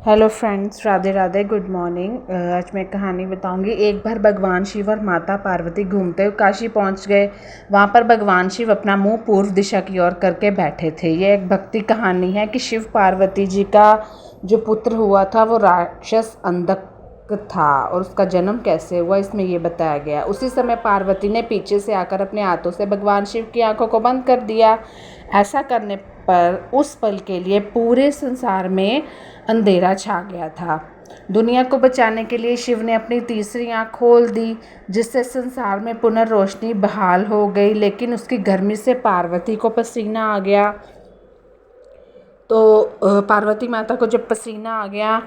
Hello friends, Radhe Radhe, good morning. आज मैं कहानी बताऊंगी। एक बार भगवान शिव और माता पार्वती घूमते हुए काशी पहुंच गए। वहां पर भगवान शिव अपना मुंह पूर्व दिशा की ओर करके बैठे थे। ये एक भक्ति कहानी है कि शिव पार्वती जी का जो पुत्र हुआ था वो राक्षस अंधक था और उसका जन्म कैसे हुआ इसमें ये बताया गया। उसी समय पार्वती ने पीछे से आकर अपने हाथों से भगवान शिव की आंखों को बंद कर दिया। ऐसा करने पर उस पल के लिए पूरे संसार में अंधेरा छा गया था। दुनिया को बचाने के लिए शिव ने अपनी तीसरी आंख खोल दी, जिससे संसार में पुनर्रोशनी बहाल हो गई। लेकिन उसकी गर्मी से पार्वती को पसीना आ गया। तो पार्वती माता को जब पसीना आ गया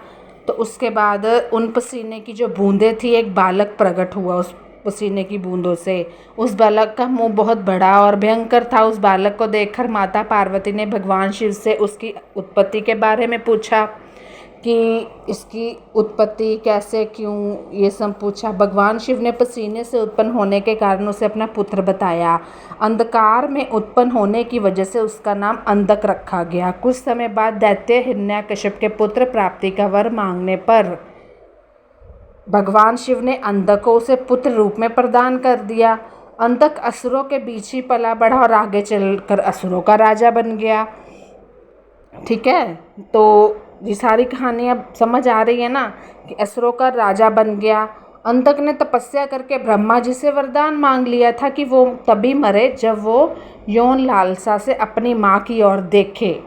तो उसके बाद उन पसीने की जो बूंदें थी, एक बालक प्रकट हुआ उस पसीने की बूंदों से। उस बालक का मुंह बहुत बड़ा और भयंकर था। उस बालक को देखकर माता पार्वती ने भगवान शिव से उसकी उत्पत्ति के बारे में पूछा कि इसकी उत्पत्ति कैसे, क्यों, ये सब पूछा। भगवान शिव ने पसीने से उत्पन्न होने के कारण उसे अपना पुत्र बताया। अंधकार में उत्पन्न होने की वजह से उसका नाम अंधक रखा गया। कुछ समय बाद दैत्य हिरण्यकश्यप के पुत्र प्राप्ति का वर मांगने पर भगवान शिव ने अंधक को उसे पुत्र रूप में प्रदान कर दिया। अंधक असुरों के बीच ही पला बढ़ा और आगे चलकर असुरों का राजा बन गया। ठीक है, तो ये सारी कहानी अब समझ आ रही है ना कि असुरों का राजा बन गया। अंधक ने तपस्या करके ब्रह्मा जी से वरदान मांग लिया था कि वो तभी मरे जब वो यौन लालसा से अपनी माँ की ओर देखे।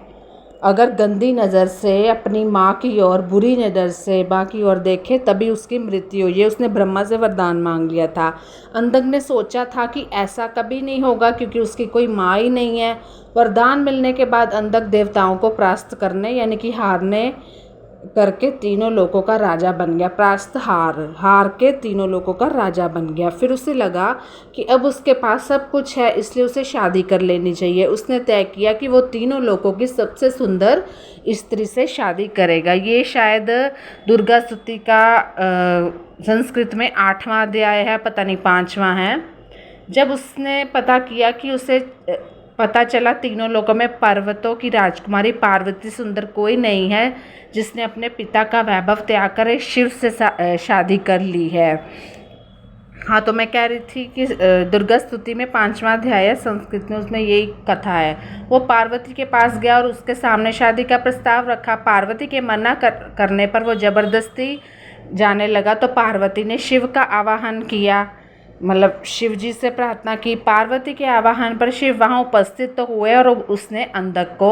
अगर गंदी नज़र से अपनी माँ की ओर, बुरी नज़र से माँ की ओर देखे तभी उसकी मृत्यु हो। ये उसने ब्रह्मा से वरदान मांग लिया था। अंधक ने सोचा था कि ऐसा कभी नहीं होगा क्योंकि उसकी कोई माँ ही नहीं है। वरदान मिलने के बाद अंधक देवताओं को परास्त करने यानी कि हारने करके तीनों लोकों का राजा बन गया। परास्त हार के तीनों लोकों का राजा बन गया। फिर उसे लगा कि अब उसके पास सब कुछ है, इसलिए उसे शादी कर लेनी चाहिए। उसने तय किया कि वो तीनों लोकों की सबसे सुंदर स्त्री से शादी करेगा। ये शायद दुर्गा स्तुति का संस्कृत में 8वां अध्याय है, पता नहीं 5वां है। जब उसने पता किया कि उसे पता चला तीनों लोगों में पर्वतों की राजकुमारी पार्वती सुंदर कोई नहीं है जिसने अपने पिता का वैभव त्याग कर शिव से शादी कर ली है। हाँ, तो मैं कह रही थी कि दुर्गा स्तुति में 5वां अध्याय है संस्कृत में, उसमें यही कथा है। वो पार्वती के पास गया और उसके सामने शादी का प्रस्ताव रखा। पार्वती के मना करने पर वो जबरदस्ती जाने लगा तो पार्वती ने शिव का आवाहन किया, मतलब शिव जी से प्रार्थना की। पार्वती के आवाहन पर शिव वहाँ उपस्थित तो हुए और उसने अंधक को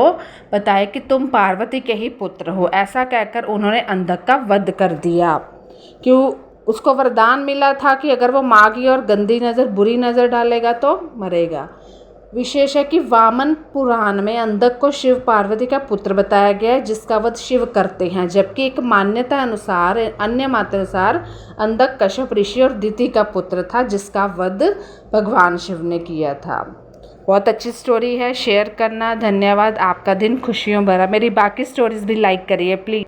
बताया कि तुम पार्वती के ही पुत्र हो। ऐसा कहकर उन्होंने अंधक का वध कर दिया। क्यों? उसको वरदान मिला था कि अगर वो माँ की और गंदी नज़र, बुरी नज़र डालेगा तो मरेगा। विशेष है कि वामन पुराण में अंधक को शिव पार्वती का पुत्र बताया गया है जिसका वध शिव करते हैं। जबकि एक मान्यता अनुसार, अन्य मान्यता अनुसार अंधक कश्यप ऋषि और दिति का पुत्र था जिसका वध भगवान शिव ने किया था। बहुत अच्छी स्टोरी है, शेयर करना। धन्यवाद। आपका दिन खुशियों भरा। मेरी बाकी स्टोरीज भी लाइक करिए प्लीज़।